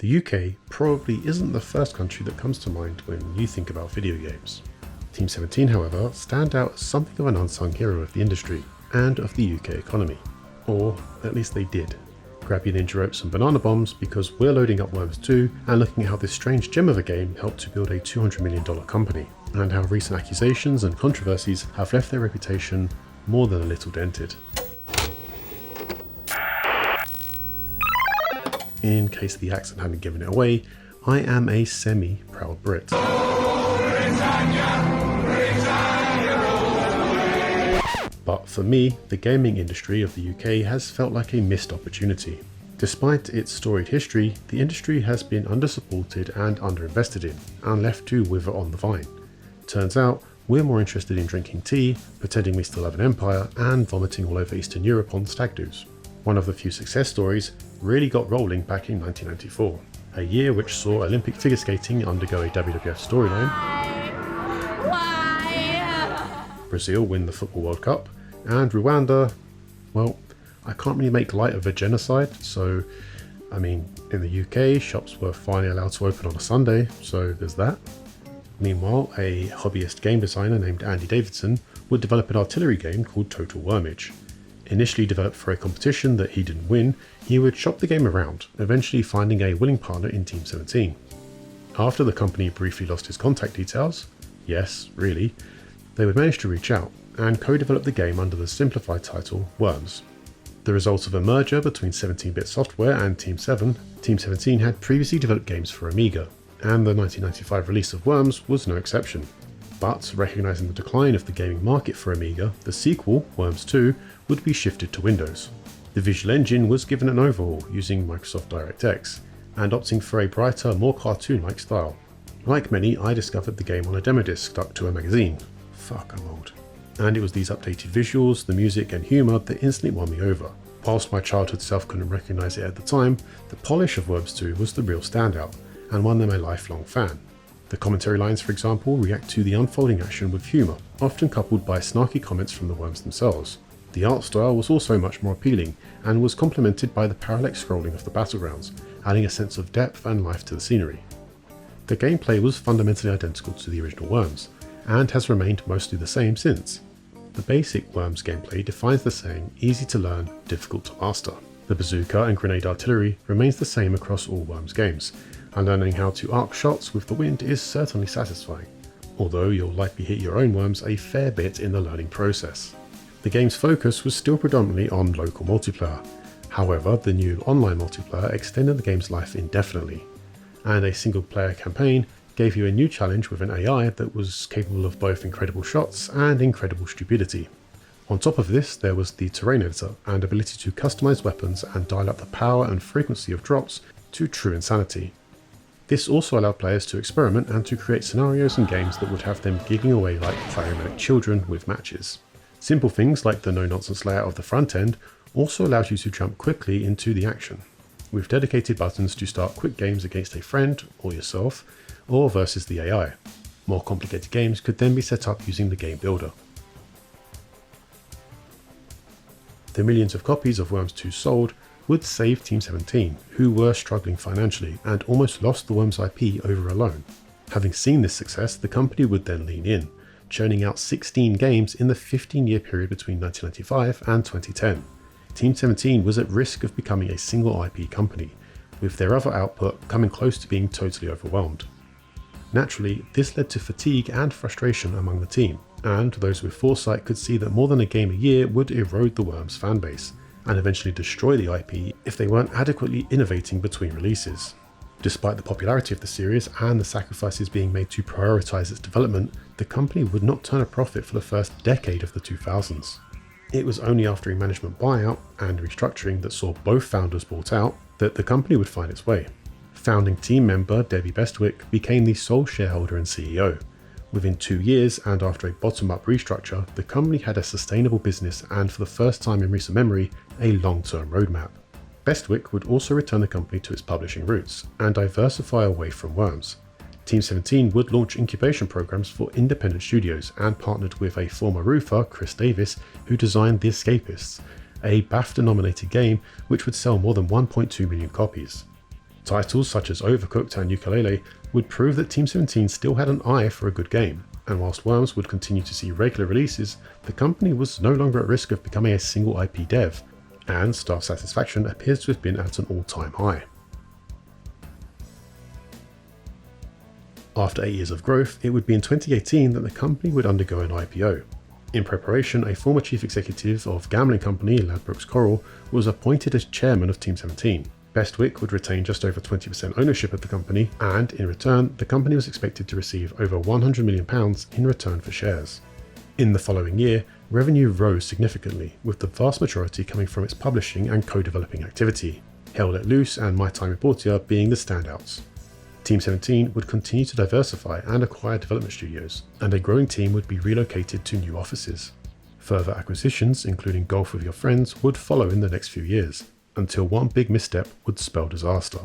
The UK probably isn't the first country that comes to mind when you think about video games. Team 17, however, stand out as something of an unsung hero of the industry and of the UK economy. Or at least they did. Grab your ninja ropes and banana bombs because we're loading up Worms 2 and looking at how this strange gem of a game helped to build a $200 million company, and how recent accusations and controversies have left their reputation more than a little dented. In case the accent hadn't given it away, I am a semi-proud Brit. But for me, the gaming industry of the UK has felt like a missed opportunity. Despite its storied history, the industry has been undersupported and underinvested in, and left to wither on the vine. Turns out, we're more interested in drinking tea, pretending we still have an empire, and vomiting all over Eastern Europe on stag do's. One of the few success stories really got rolling back in 1994, a year which saw Olympic figure skating undergo a WWF storyline, Brazil win the Football World Cup, and Rwanda, well, I can't really make light of a genocide, so I mean, in the UK, shops were finally allowed to open on a Sunday, so there's that. Meanwhile, a hobbyist game designer named Andy Davidson would develop an artillery game called Total Wormage. Initially developed for a competition that he didn't win, he would shop the game around, eventually finding a willing partner in Team 17. After the company briefly lost his contact details, yes, really, they would manage to reach out and co-develop the game under the simplified title Worms. The result of a merger between 17-bit Software and Team 7, Team 17 had previously developed games for Amiga, and the 1995 release of Worms was no exception. But recognising the decline of the gaming market for Amiga, the sequel, Worms 2, would be shifted to Windows. The visual engine was given an overhaul using Microsoft DirectX, and opting for a brighter, more cartoon-like style. Like many, I discovered the game on a demo disc stuck to a magazine. Fuck, I'm old. And it was these updated visuals, the music and humour that instantly won me over. Whilst my childhood self couldn't recognise it at the time, the polish of Worms 2 was the real standout, and one I'm a lifelong fan. The commentary lines, for example, react to the unfolding action with humour, often coupled by snarky comments from the worms themselves. The art style was also much more appealing, and was complemented by the parallax scrolling of the battlegrounds, adding a sense of depth and life to the scenery. The gameplay was fundamentally identical to the original Worms, and has remained mostly the same since. The basic Worms gameplay defines the saying, easy to learn, difficult to master. The bazooka and grenade artillery remains the same across all Worms games, and learning how to arc shots with the wind is certainly satisfying, although you'll likely hit your own worms a fair bit in the learning process. The game's focus was still predominantly on local multiplayer, however the new online multiplayer extended the game's life indefinitely, and a single player campaign gave you a new challenge with an AI that was capable of both incredible shots and incredible stupidity. On top of this, there was the terrain editor and ability to customize weapons and dial up the power and frequency of drops to true insanity. This also allowed players to experiment and to create scenarios and games that would have them giggling away like pyromanic children with matches. Simple things like the no-nonsense layout of the front end also allowed you to jump quickly into the action, with dedicated buttons to start quick games against a friend or yourself, or versus the AI. More complicated games could then be set up using the game builder. The millions of copies of Worms 2 sold would save Team 17, who were struggling financially and almost lost the Worms IP over a loan. Having seen this success, the company would then lean in, churning out 16 games in the 15-year period between 1995 and 2010. Team 17 was at risk of becoming a single IP company, with their other output coming close to being totally overwhelmed. Naturally, this led to fatigue and frustration among the team, and those with foresight could see that more than a game a year would erode the Worms fanbase, and eventually destroy the IP if they weren't adequately innovating between releases. Despite the popularity of the series and the sacrifices being made to prioritise its development, the company would not turn a profit for the first decade of the 2000s. It was only after a management buyout and restructuring that saw both founders bought out that the company would find its way. Founding team member Debbie Bestwick became the sole shareholder and CEO. Within 2 years and after a bottom-up restructure, the company had a sustainable business and, for the first time in recent memory, a long-term roadmap. Bestwick would also return the company to its publishing roots and diversify away from Worms. Team 17 would launch incubation programs for independent studios and partnered with a former roofer, Chris Davis, who designed The Escapists, a BAFTA-nominated game which would sell more than 1.2 million copies. Titles such as Overcooked and Yooka-Laylee would prove that Team 17 still had an eye for a good game, and whilst Worms would continue to see regular releases, the company was no longer at risk of becoming a single IP dev, and staff satisfaction appears to have been at an all-time high. After 8 years of growth, it would be in 2018 that the company would undergo an IPO. In preparation, a former chief executive of gambling company Ladbrokes Coral was appointed as chairman of Team 17. Bestwick would retain just over 20% ownership of the company, and in return, the company was expected to receive over £100 million in return for shares. In the following year, revenue rose significantly, with the vast majority coming from its publishing and co-developing activity, Hell Let Loose and My Time in Portia being the standouts. Team 17 would continue to diversify and acquire development studios, and a growing team would be relocated to new offices. Further acquisitions, including Golf With Your Friends, would follow in the next few years, until one big misstep would spell disaster.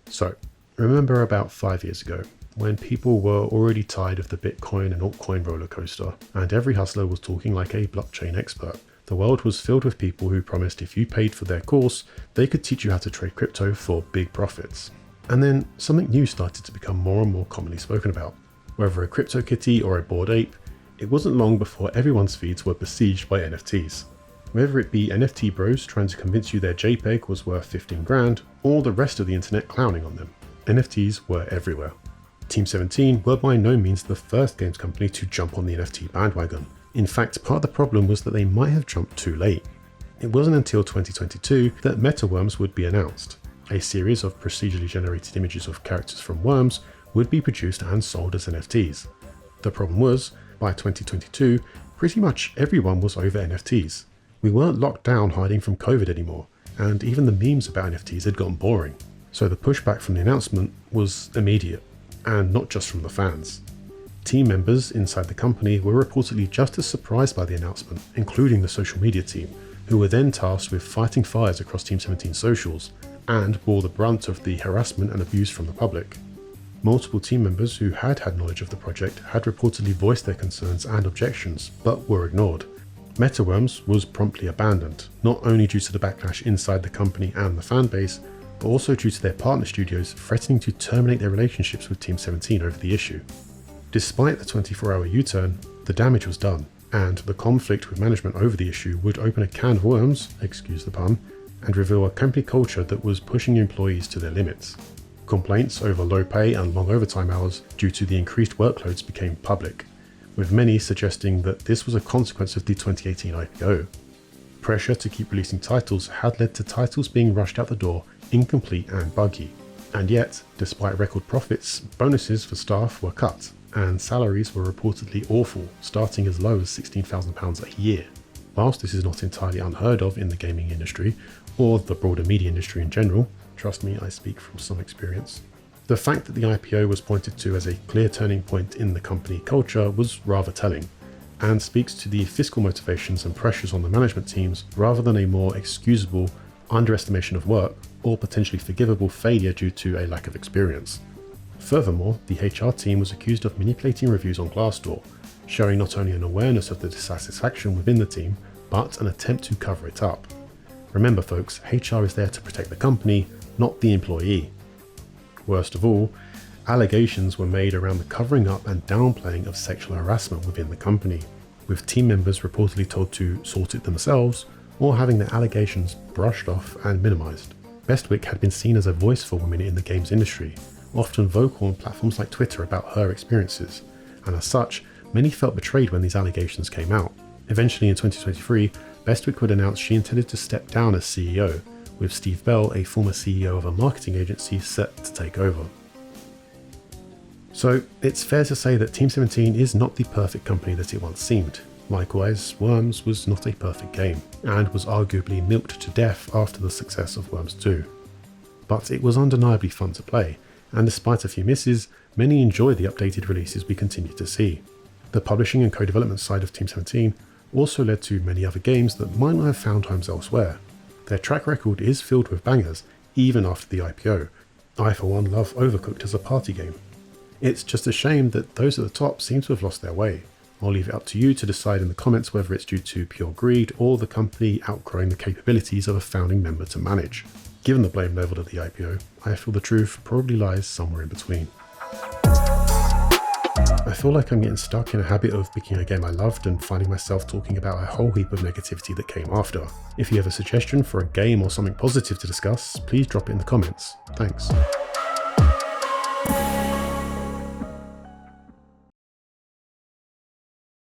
So, remember about 5 years ago, when people were already tired of the Bitcoin and altcoin roller coaster, and every hustler was talking like a blockchain expert. The world was filled with people who promised if you paid for their course, they could teach you how to trade crypto for big profits. And then something new started to become more and more commonly spoken about. Whether a crypto kitty or a bored ape, it wasn't long before everyone's feeds were besieged by NFTs. Whether it be NFT bros trying to convince you their JPEG was worth 15 grand, or the rest of the internet clowning on them, NFTs were everywhere. Team 17 were by no means the first games company to jump on the NFT bandwagon. In fact, part of the problem was that they might have jumped too late. It wasn't until 2022 that MetaWorms would be announced. A series of procedurally generated images of characters from Worms would be produced and sold as NFTs. The problem was, by 2022, pretty much everyone was over NFTs. We weren't locked down hiding from COVID anymore, and even the memes about NFTs had gotten boring. So the pushback from the announcement was immediate, and not just from the fans. Team members inside the company were reportedly just as surprised by the announcement, including the social media team, who were then tasked with fighting fires across Team 17 socials, and bore the brunt of the harassment and abuse from the public. Multiple team members who had knowledge of the project had reportedly voiced their concerns and objections, but were ignored. MetaWorms was promptly abandoned, not only due to the backlash inside the company and the fanbase, but also due to their partner studios threatening to terminate their relationships with Team 17 over the issue. Despite the 24-hour U-turn, the damage was done, and the conflict with management over the issue would open a can of worms, excuse the pun, and reveal a company culture that was pushing employees to their limits. Complaints over low pay and long overtime hours due to the increased workloads became public, with many suggesting that this was a consequence of the 2018 IPO. Pressure to keep releasing titles had led to titles being rushed out the door, incomplete and buggy. And yet, despite record profits, bonuses for staff were cut, and salaries were reportedly awful, starting as low as £16,000 a year. Whilst this is not entirely unheard of in the gaming industry, or the broader media industry in general, trust me, I speak from some experience, the fact that the IPO was pointed to as a clear turning point in the company culture was rather telling, and speaks to the fiscal motivations and pressures on the management teams rather than a more excusable underestimation of work or potentially forgivable failure due to a lack of experience. Furthermore, the HR team was accused of manipulating reviews on Glassdoor, showing not only an awareness of the dissatisfaction within the team, but an attempt to cover it up. Remember folks, HR is there to protect the company, not the employee. Worst of all, allegations were made around the covering up and downplaying of sexual harassment within the company, with team members reportedly told to sort it themselves or having their allegations brushed off and minimised. Bestwick had been seen as a voice for women in the games industry, often vocal on platforms like Twitter about her experiences, and as such, many felt betrayed when these allegations came out. Eventually in 2023, Bestwick would announce she intended to step down as CEO, with Steve Bell, a former CEO of a marketing agency, set to take over. So it's fair to say that Team 17 is not the perfect company that it once seemed. Likewise, Worms was not a perfect game, and was arguably milked to death after the success of Worms 2. But it was undeniably fun to play, and despite a few misses, many enjoy the updated releases we continue to see. The publishing and co-development side of Team 17 also led to many other games that might not have found homes elsewhere. Their track record is filled with bangers, even after the IPO. I for one love Overcooked as a party game. It's just a shame that those at the top seem to have lost their way. I'll leave it up to you to decide in the comments whether it's due to pure greed or the company outgrowing the capabilities of a founding member to manage. Given the blame leveled at the IPO, I feel the truth probably lies somewhere in between. I feel like I'm getting stuck in a habit of picking a game I loved and finding myself talking about a whole heap of negativity that came after. If you have a suggestion for a game or something positive to discuss, please drop it in the comments. Thanks.